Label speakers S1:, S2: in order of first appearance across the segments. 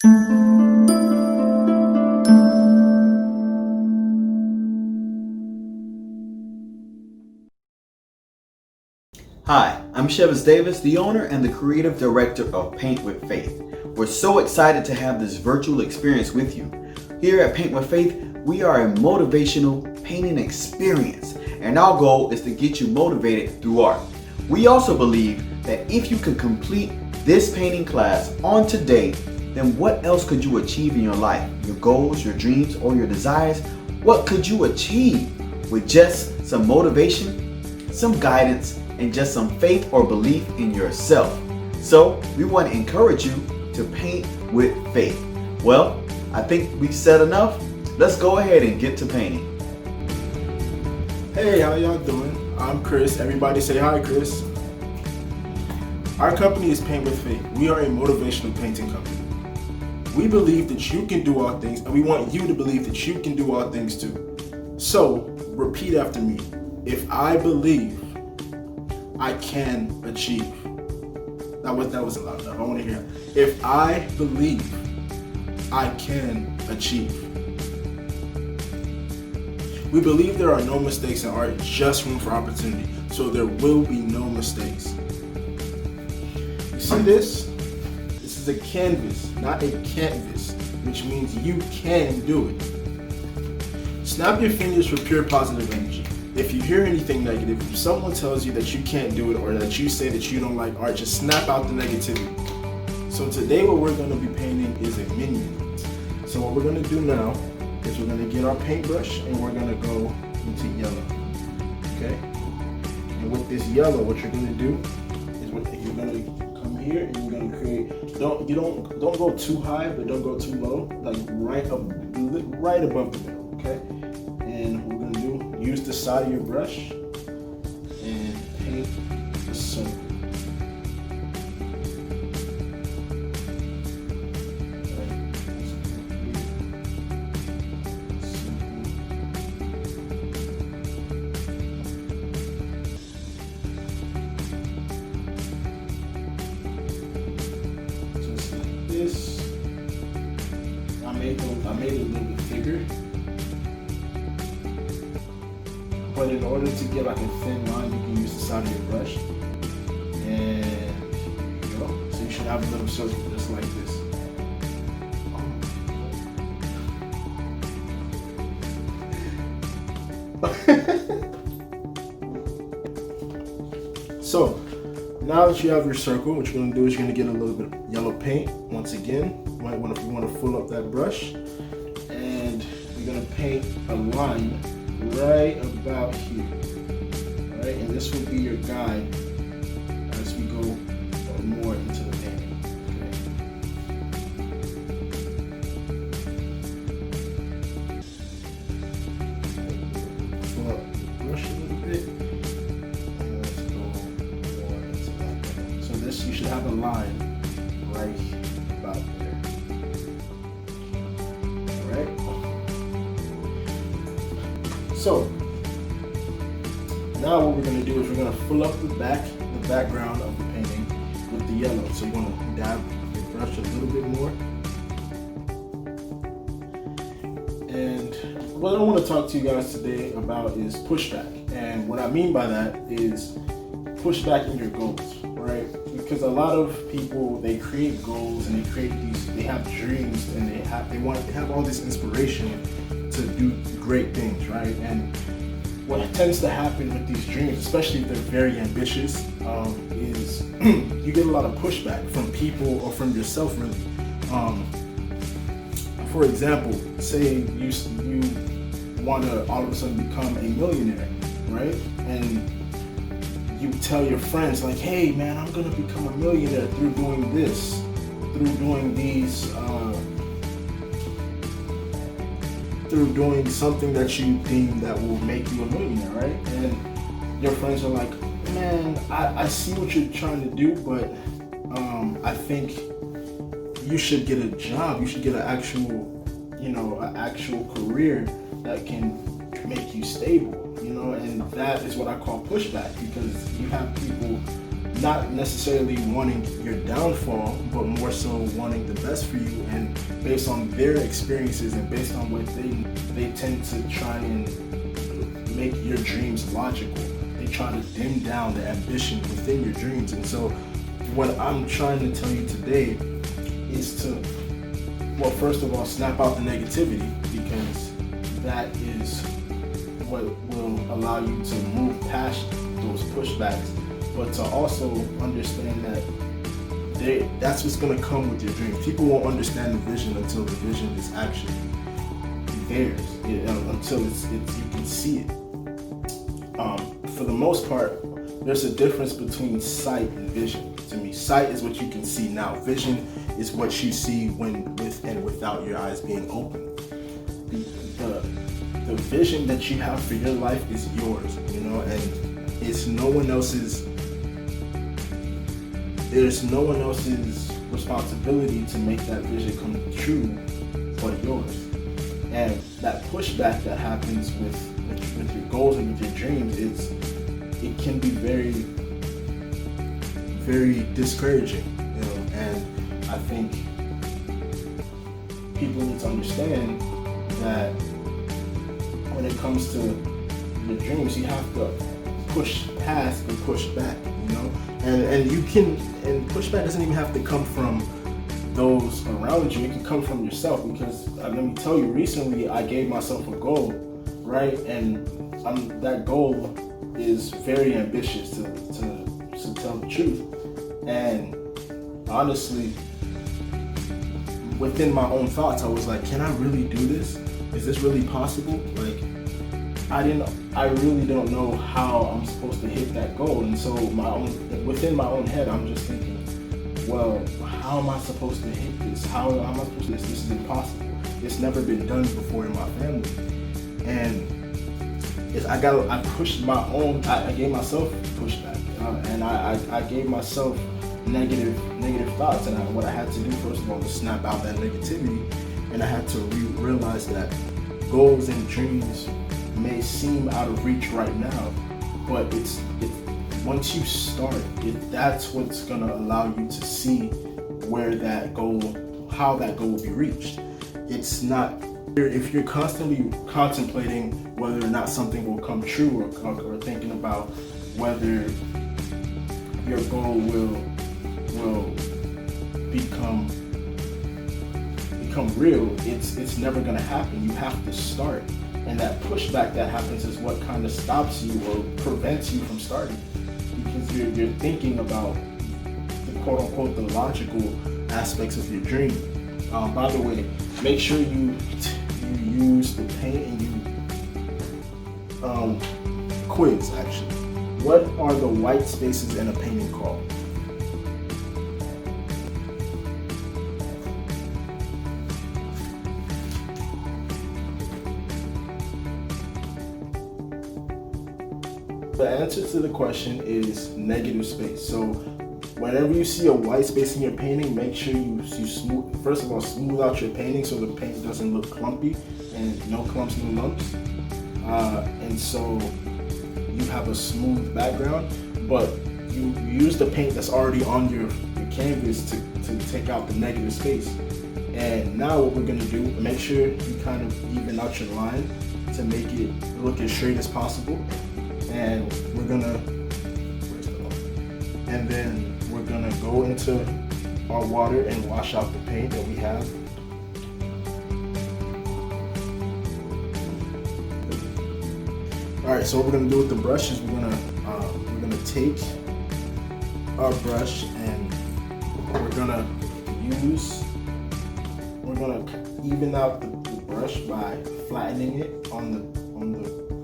S1: Hi, I'm Chivas Davis, the owner and the creative director of Paint with Faith. We're so excited to have this virtual experience with you. Here at Paint with Faith, we are a motivational painting experience, and our goal is to get you motivated through art. We also believe that if you can complete this painting class on today, then what else could you achieve in your life? Your goals, your dreams, or your desires? What could you achieve with just some motivation, some guidance, and just some faith or belief in yourself? So we want to encourage you to paint with faith. Well, I think we've said enough. Let's go ahead and get to painting.
S2: Hey, how y'all doing? I'm Chris. Everybody say hi, Chris. Our company is Paint with Faith. We are a motivational painting company. We believe that you can do all things, and we want you to believe that you can do all things too. So, repeat after me. If I believe, I can achieve. That wasn't loud enough. I want to hear it. If I believe, I can achieve. We believe there are no mistakes in art, just room for opportunity. So there will be no mistakes. You see this? This is a canvas, not a canvas, which means you can do it. Snap your fingers for pure positive energy. If you hear anything negative, if someone tells you that you can't do it or that you say that you don't like art, just snap out the negativity. So today what we're going to be painting is a minion. So what we're going to do now is we're going to get our paintbrush and we're going to go into yellow. Okay? And with this yellow, what you're going to do is you're going to come here and you're going to create. Don't go too high, but don't go too low. Like right above the middle. Okay? And we're going to use the side of your brush and paint a circle. Just like this. I made it a little bit bigger. But in order to get like a thin line, you can use the side of your brush. And there you go. So you should have a little circle just like this. So now that you have your circle, what you're going to do is you're going to get a little bit of yellow paint. Once again, you want to fill up that brush, and you're going to paint a line right about here. All right, and this will be your guide as we go more into the painting. Okay. Fill up the brush a little bit, and let's go more into that. So this, you should have a line right about there. All right. So now what we're going to do is we're going to fill up the background of the painting with the yellow. So you want to dab your brush a little bit more. And what I want to talk to you guys today about is pushback. And what I mean by that is pushback in your goals, right? Because a lot of people, they create goals and they have dreams and they have all this inspiration to do great things, right? And what tends to happen with these dreams, especially if they're very ambitious, is you get a lot of pushback from people or from yourself, really. For example, say you want to all of a sudden become a millionaire, right? And you tell your friends like, hey man, I'm gonna become a millionaire through doing this, through doing these, through doing something that you deem that will make you a millionaire, right? And your friends are like, man, I see what you're trying to do, but I think you should get a job. You should get an actual career that can make you stable, and that is what I call pushback, because you have people not necessarily wanting your downfall, but more so wanting the best for you. And based on their experiences and based on what they tend to try and make your dreams logical. They try to dim down the ambition within your dreams. And so what I'm trying to tell you today is to, well, first of all, snap out the negativity, because that is what will allow you to move past those pushbacks, but to also understand that that's what's going to come with your dream. People won't understand the vision until the vision is actually theirs, until you can see it. For the most part, there's a difference between sight and vision. To me, sight is what you can see now. Vision is what you see when with and without your eyes being open. The vision that you have for your life is yours, and it's no one else's. There's no one else's responsibility to make that vision come true but yours. And that pushback that happens with your goals and with your dreams, it can be very, very discouraging, and I think people need to understand that when it comes to your dreams, you have to push past and push back, and you can, and pushback doesn't even have to come from those around you. It can come from yourself, because let me tell you, recently I gave myself a goal, right? And that goal is very ambitious, to tell the truth. And honestly, within my own thoughts, I was like, can I really do this? Is this really possible? Like, I really don't know how I'm supposed to hit that goal. And so within my own head, I'm just thinking, well, how am I supposed to hit this? How am I supposed to do this? This is impossible. It's never been done before in my family. And I gave myself pushback, and I gave myself negative thoughts. And what I had to do, first of all, was snap out that negativity. And I had to realize that goals and dreams may seem out of reach right now, but it's once you start, that's what's gonna allow you to see where that goal, how that goal will be reached. It's not, if you're constantly contemplating whether or not something will come true, or thinking about whether your goal will become real, it's never gonna happen. You have to start. And that pushback that happens is what kind of stops you or prevents you from starting, because you're thinking about the quote unquote the logical aspects of your dream. By the way, make sure you use the paint and you quiz actually. What are the white spaces in a painting called? The answer to the question is negative space. So whenever you see a white space in your painting, make sure you smooth. First of all, smooth out your painting so the paint doesn't look clumpy, and no clumps, no lumps. And so you have a smooth background, but you use the paint that's already on your canvas to take out the negative space. And now what we're gonna do, make sure you kind of even out your line to make it look as straight as possible. And then we're gonna go into our water and wash out the paint that we have. All right, so what we're gonna do with the brush is we're gonna take our brush and we're gonna even out the brush by flattening it on the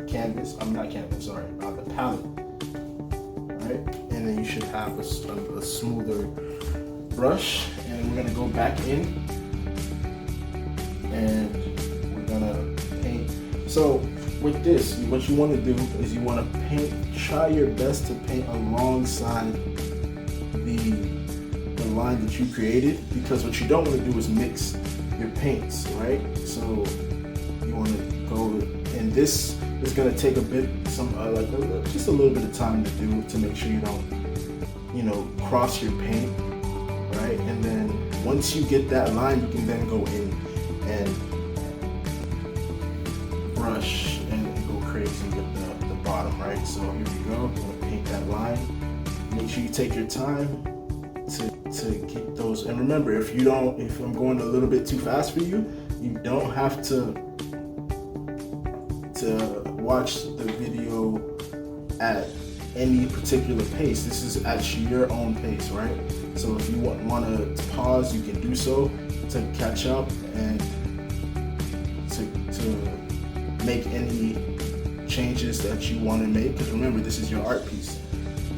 S2: canvas. The palette. Alright, and then you should have a smoother brush, and we're gonna go back in and we're gonna paint. So with this, what you want to do is you want to paint, try your best to paint alongside the line that you created, because what you don't want to do is mix your paints, right? So you want to go, and this is going to take just a little bit of time to do, to make sure you cross your paint, right? And then once you get that line, you can then go in and brush and go crazy with the bottom, right? So here we go. I'm gonna paint that line. Make sure you take your time to get those. And remember, if I'm going a little bit too fast for you, you don't have to watch the video at any particular pace. This is at your own pace, right? So if you want to pause, you can do so to catch up and to make any changes that you want to make. Because remember, this is your art piece.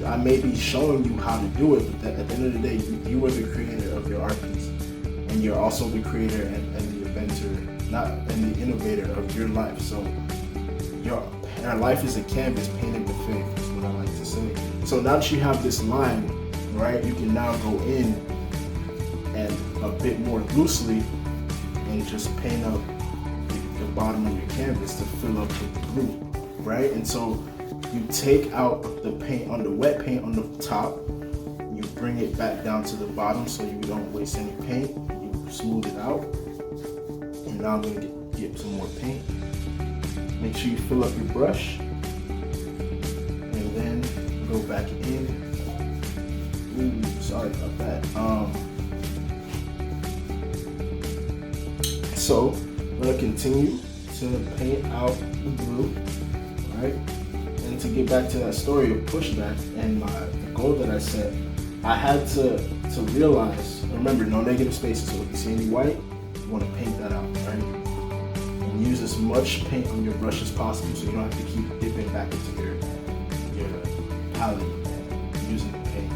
S2: I may be showing you how to do it, but at the end of the day, you are the creator of your art piece, and you're also the creator and the inventor, and the innovator of your life. So our life is a canvas painted with faith, is what I like to say. So now that you have this line, right, you can now go in and a bit more loosely and just paint up the bottom of your canvas to fill up with blue, right? And so you take out the paint on the wet paint on the top, you bring it back down to the bottom so you don't waste any paint. You smooth it out, and now I'm gonna get some more paint. Make sure you fill up your brush, and then go back in. Ooh, sorry about that. So I'm gonna continue to paint out the blue, right? And to get back to that story of pushback and the goal that I set, I had to realize. Remember, no negative spaces. So if you see any white, you want to paint that out, right? Use as much paint on your brush as possible so you don't have to keep dipping back into your palette and using the paint.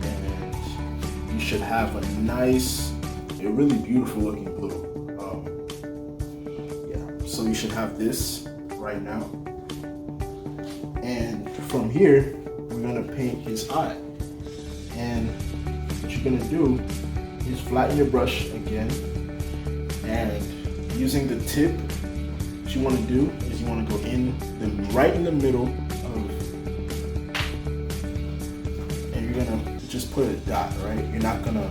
S2: And you should have a nice, a really beautiful looking blue. So you should have this right now. And from here, we're gonna paint his eye. And what you're gonna do is flatten your brush again, and using the tip, what you want to do is you want to go right in the middle of, and you're gonna just put a dot, right? You're not gonna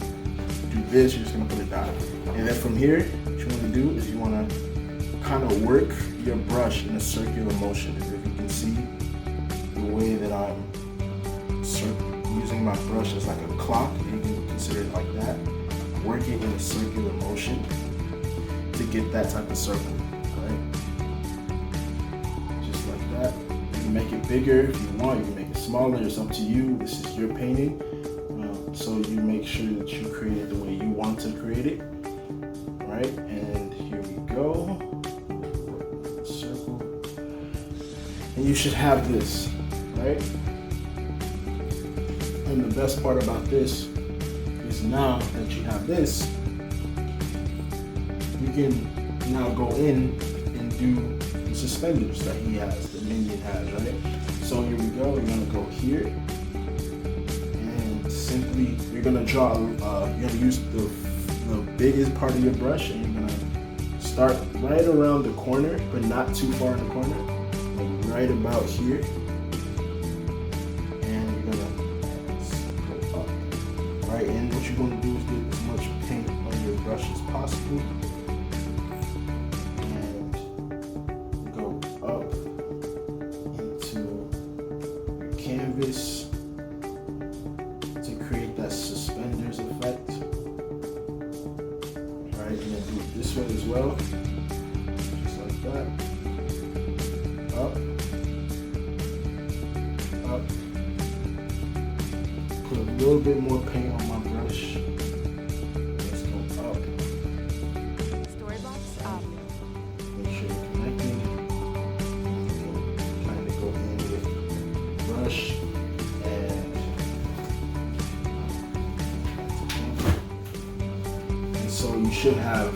S2: do this, you're just gonna put a dot. And then from here, what you want to do is you want to kind of work your brush in a circular motion. If you can see the way that I'm using my brush as like a clock, you can consider it like that. Work it in a circular motion to get that type of circle, right? Just like that. You can make it bigger if you want, you can make it smaller, it's up to you. This is your painting. So you make sure that you create it the way you want to create it, right? And here we go. Circle. And you should have this, right? And the best part about this is now that you have this, you can now go in and do the suspenders that he has, the Minion has, right? So here we go, we're gonna go here, and simply, you're gonna draw, you're gonna use the biggest part of your brush, and you're gonna start right around the corner, but not too far in the corner, like right about here. And you're gonna go up, right? And what you're gonna do is get as much paint on your brush as possible. Canvas to create that suspenders effect, right? And then do it this way as well, just like that. Up, up. Put a little bit more paint on my brush. Let's go up.
S3: Storybox up.
S2: Make sure you're connected. Kind of go in with brush. And so you should have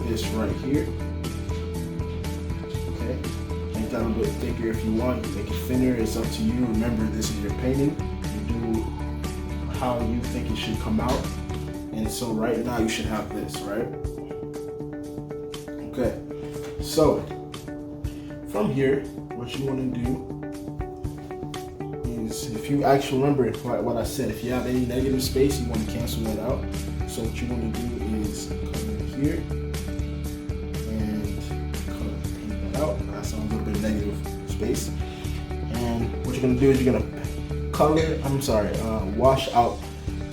S2: this right here. Okay, make that a little bit thicker if you want. You make it thinner, it's up to you. Remember, this is your painting. You do how you think it should come out. And so right now you should have this, right? Okay, so from here, what you want to do is, if if you actually remember what I said, if you have any negative space, you want to cancel that out. So what you want to do is come in here and paint that out. That's a little bit of negative space. And what you're going to do is you're going to wash out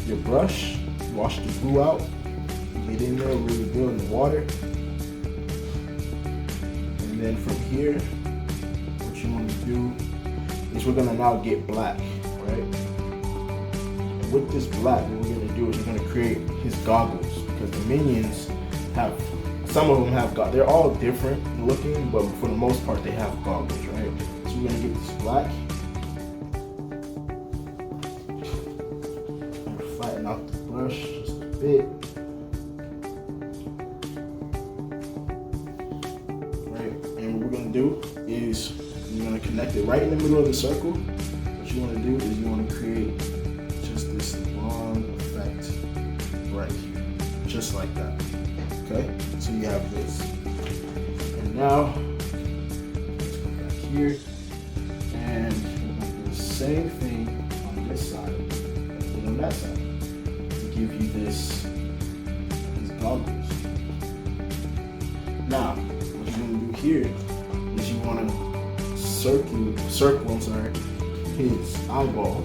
S2: your brush, wash the glue out, get in there really good in the water. And then from here, what you want to do is we're gonna now get black, right? And with this black, what we're gonna do is we're gonna create his goggles, because the minions have, some of them have they're all different looking, but for the most part they have goggles, right? So we're gonna get this black and flatten out the brush just a bit. Right, and what we're gonna do is you're going to connect it right in the middle of the circle. What you want to do is you want to create just this long effect right here, just like that. Okay, so you have this. And now, let's go back here, and we're going to do the same thing on this side as we did on that side to give you these goggles. Now, what you're going to do here is you want to circle his eyeball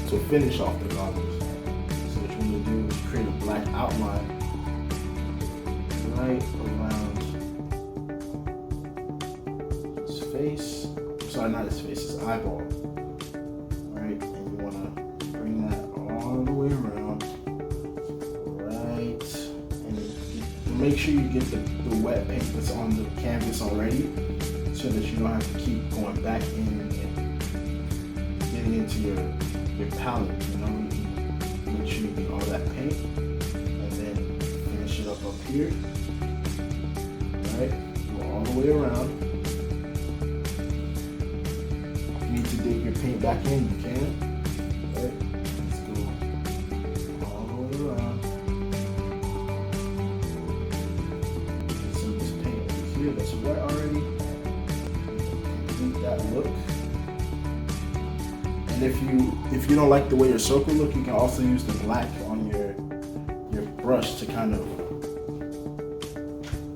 S2: to finish off the goggles. So what you want to do is create a black outline right around his face. Sorry, not his face, his eyeball. Alright, and you want to bring that all the way around. Right, and make sure you get the wet paint that's on the canvas already, so that you don't have to keep going back in and getting into your palette. You know, you can make sure you get all that paint and then finish it up here. Right, go all the way around. If you need to dip your paint back in, you can. Right, let's go all the way around. Get some of this paint over here that's wet already. That look. And if you don't like the way your circle look, you can also use the black on your brush to kind of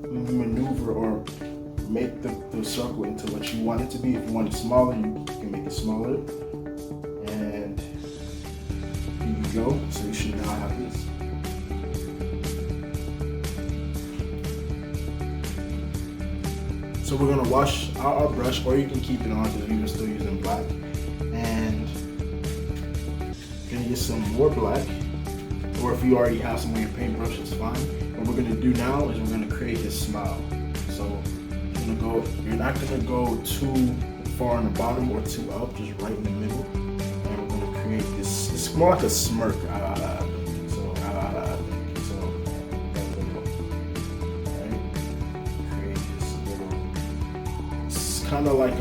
S2: maneuver or make the circle into what you want it to be. If you want it smaller, you can make it smaller. And here you go. So you should now have this. So we're gonna wash out our brush, or you can keep it on because we're still using black. And you're gonna get some more black, or if you already have some on your paintbrush, it's fine. What we're gonna do now is we're gonna create his smile. So you're not gonna go too far on the bottom or too up, just right in the middle. And we're gonna create this. It's more like a smirk. Kind of like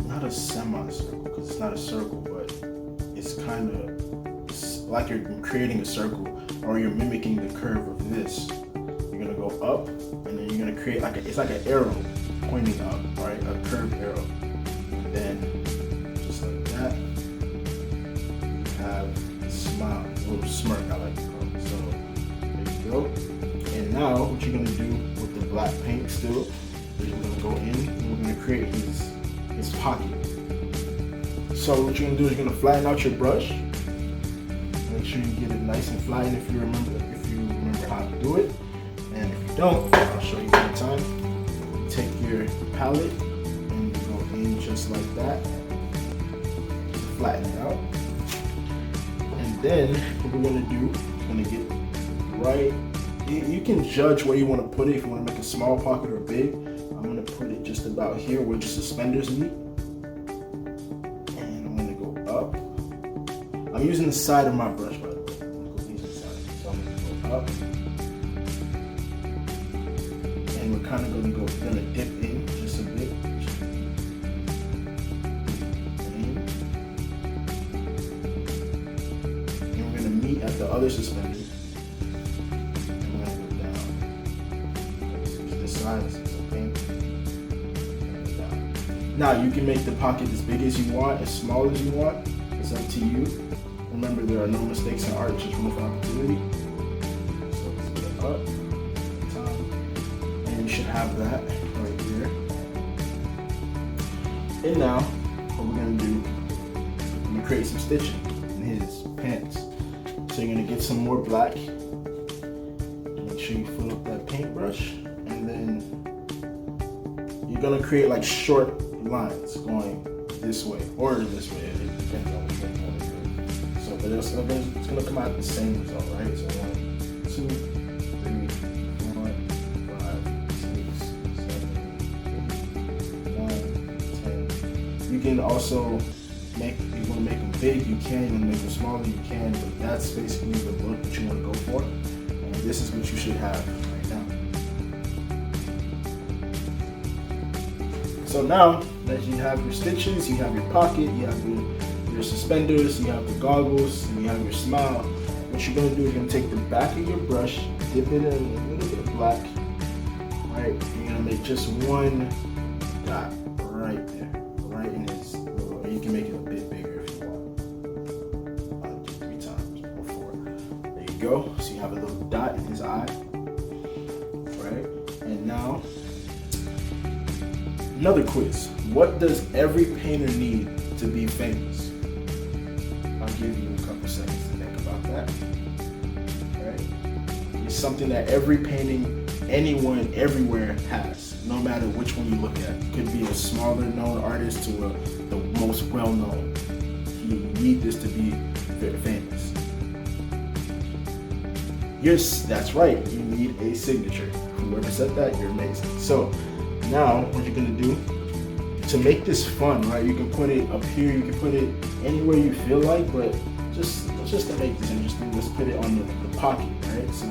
S2: not a semicircle, because it's not a circle, but it's kind of like you're creating a circle, or you're mimicking the curve of this. You're gonna go up, and then you're gonna create it's like an arrow pointing up, right? A curved arrow, and then just like that, you have a smile, a little smirk, I like to call it. So there you go. And now what you're gonna do with the black paint still is we're gonna go in and we're gonna create his pocket. So what you're gonna do is you're gonna flatten out your brush. Make sure you get it nice and flattened if you remember how to do it. And if you don't, I'll show you one time. Take your palette and you go in just like that. Just flatten it out. And then what we're gonna do, we're gonna get right. You can judge where you want to put it, if you want to make a small pocket or big. I'm going to put it just about here where the suspenders meet. And I'm going to go up. I'm using the side of my brush, by the way. I'm going to use the side. So I'm going to go up. And we're kind of going to dip in just a bit. And we're going to meet at the other suspender. Size, okay? Now you can make the pocket as big as you want, as small as you want. It's up to you. Remember, there are no mistakes in art, just room for opportunity. So let's put it up, top, and you should have that right there. And now, what we're gonna do, we're gonna create some stitching in his pants. So you're gonna get some more black. Make sure you fill up that paintbrush, and then you're gonna create like short lines going this way or this way. It depends on which way you want to do it. So, but it's gonna come out the same result, right? So 1, 2, 3, 4, 5, 6, 7, 8, 9, 10. You can also make, if you want to make them big, you can. You want to make them smaller, you can. But that's basically the look that you want to go for. And this is what you should have right now. So now that you have your stitches, you have your pocket, you have your suspenders, you have the goggles, and you have your smile, what you're going to do is you're going to take the back of your brush, dip it in a little bit of black, right? You're going to make just one dot right there, right in his little, or you can make it a bit bigger if you want. I'll do 3 times or 4. There you go. So you have a little dot in his eye, right? And now, another quiz. What does every painter need to be famous? I'll give you a couple seconds to think about that. Right? It's something that every painting, anyone, everywhere has, no matter which one you look at. It could be a smaller known artist to the most well known. You need this to be very famous. Yes, that's right. You need a signature. Whoever said that, you're amazing. So now, what you're gonna do to make this fun, right? You can put it up here, you can put it anywhere you feel like, but just to make this interesting, let's put it on the pocket, right? So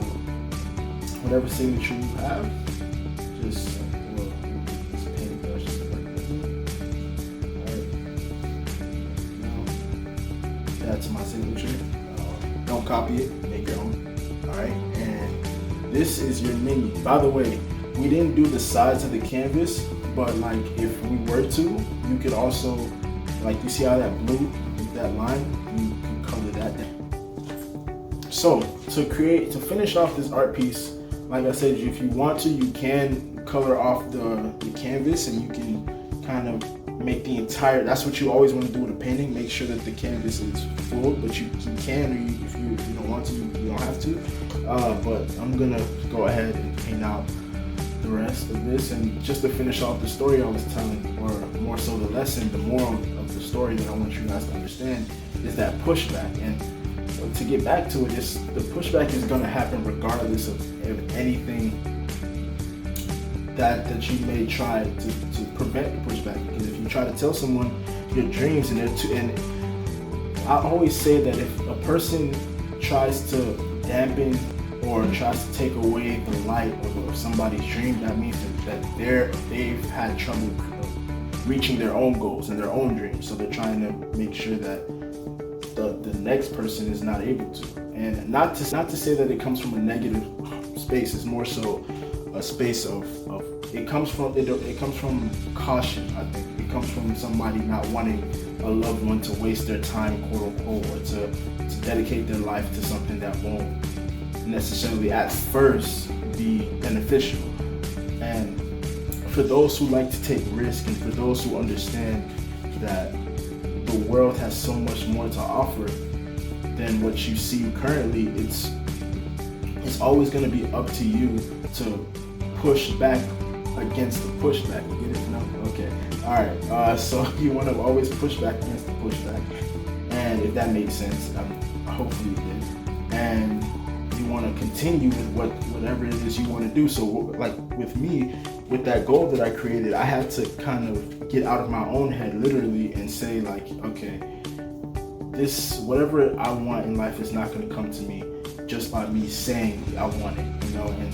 S2: whatever signature you have, just this paintbrush just like this. Alright. Now that's my signature. Don't copy it, make your own. Alright, and this is your minion. By the way, we didn't do the sides of the canvas, but like if we were to, you could also, like you see how that blue, that line, you can color that down. So to finish off this art piece, like I said, if you want to, you can color off the canvas, and you can kind of make the entire, that's what you always want to do with a painting, make sure that the canvas is full, but you can, or if you don't want to, you don't have to. But I'm gonna go ahead and paint out the rest of this. And just to finish off the story I was telling, or more so the lesson, the moral of the story that I want you guys to understand is that pushback. And to get back to it, the pushback is going to happen regardless of anything that you may try to prevent the pushback. Because if you try to tell someone your dreams, and I always say that if a person tries to dampen or tries to take away the light of somebody's dream, that means that they've had trouble reaching their own goals and their own dreams. So they're trying to make sure that the next person is not able to. And not to say that it comes from a negative space. It's more so a space of it comes from caution. I think it comes from somebody not wanting a loved one to waste their time, quote unquote, or to dedicate their life to something that won't necessarily at first be beneficial. And for those who like to take risks, and for those who understand that the world has so much more to offer than what you see currently, it's always going to be up to you to push back against the pushback. You get it? No? Okay. All right. So you want to always push back against the pushback, and if that makes sense, hopefully it did. And you want to continue with whatever it is you want to do. So like with me, with that goal that I created, I had to kind of get out of my own head literally and say like, okay, this, whatever I want in life is not going to come to me just by me saying I want it, you know. And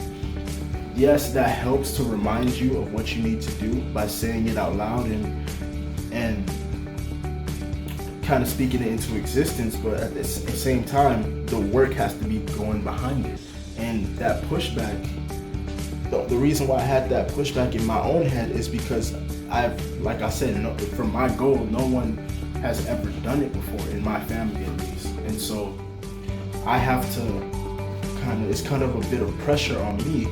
S2: yes, that helps to remind you of what you need to do by saying it out loud and kind of speaking it into existence, but at the same time, the work has to be going behind it. And that pushback, the reason why I had that pushback in my own head is because like I said, for my goal, no one has ever done it before, in my family at least. And so I have to it's kind of a bit of pressure on me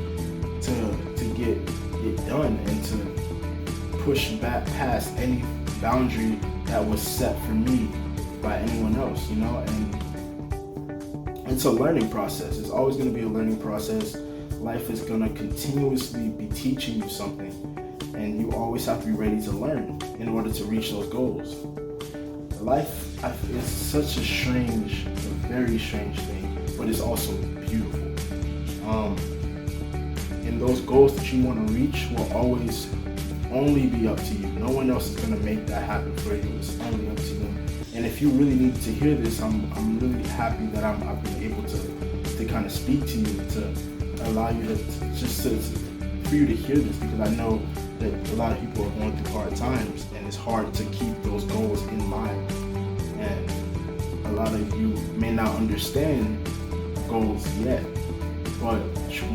S2: to get it done and to push back past any boundary that was set for me by anyone else, you know. And it's a learning process. It's always going to be a learning process. Life is going to continuously be teaching you something, and you always have to be ready to learn in order to reach those goals. Life is such a very strange thing, but it's also beautiful. And those goals that you want to reach will always only be up to you. No one else is going to make that happen for you. It's only up to you. And if you really need to hear this, I'm really happy that I've been able to kind of speak to you, to allow you for you to hear this, because I know that a lot of people are going through hard times, and it's hard to keep those goals in mind. And a lot of you may not understand goals yet, but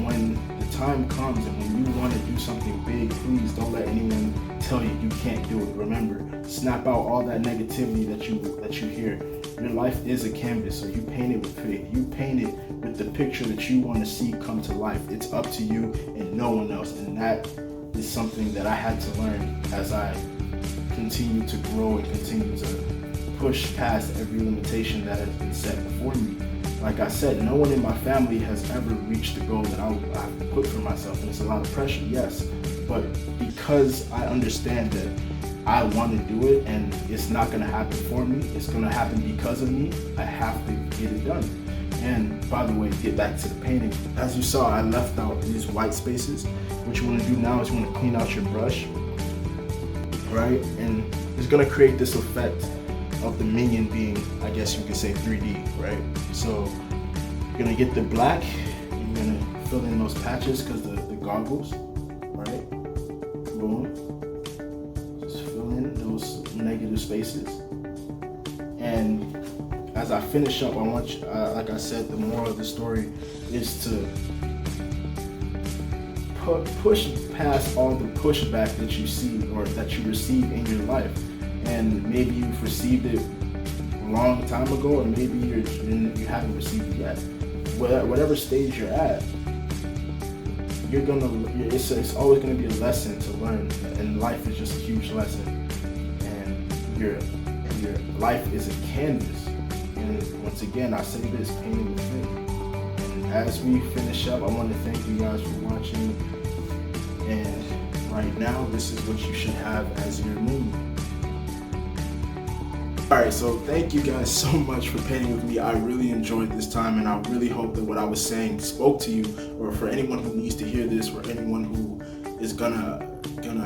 S2: when the time comes and when you want to do something big, please don't let anyone tell you can't do it. Remember, snap out all that negativity that you hear. Your life is a canvas, so you paint it with faith. You paint it with the picture that you want to see come to life. It's up to you and no one else. And that is something that I had to learn as I continue to grow and continue to push past every limitation that has been set before me. Like I said, no one in my family has ever reached the goal that I've put for myself, and it's a lot of pressure, yes. But because I understand that I want to do it, and it's not going to happen for me, it's going to happen because of me, I have to get it done. And by the way, get back to the painting. As you saw, I left out these white spaces. What you want to do now is you want to clean out your brush, right? And it's going to create this effect of the Minion being, I guess you could say, 3D, right? So you're gonna get the black, and you're gonna fill in those patches, because the goggles, right? Boom. Just fill in those negative spaces. And as I finish up, I want you, like I said, the moral of the story is to push past all the pushback that you see or that you receive in your life. And maybe you've received it a long time ago, and maybe you haven't received it yet. Whatever stage you're at, it's always gonna be a lesson to learn, and life is just a huge lesson. And your life is a canvas. And once again, I say this, painting with faith. And as we finish up, I want to thank you guys for watching. And right now, this is what you should have as your mood. Alright, so thank you guys so much for painting with me. I really enjoyed this time, and I really hope that what I was saying spoke to you, or for anyone who needs to hear this, or anyone who is gonna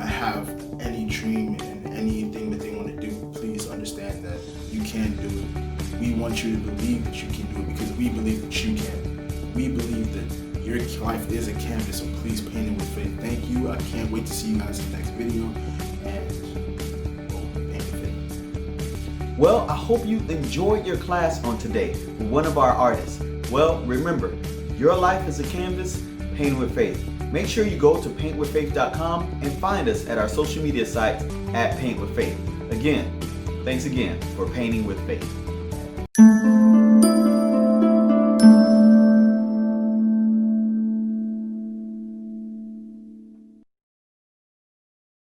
S2: have any dream and anything that they want to do. Please understand that you can do it. We want you to believe that you can do it, because we believe that you can. We believe that your life is a canvas, so please paint it with faith. Thank you. I can't wait to see you guys in the next video.
S1: Well, I hope you enjoyed your class on today with one of our artists. Well, remember, your life is a canvas, painted with faith. Make sure you go to paintwithfaith.com and find us at our social media sites at Paint with Faith. Again, thanks again for painting with faith.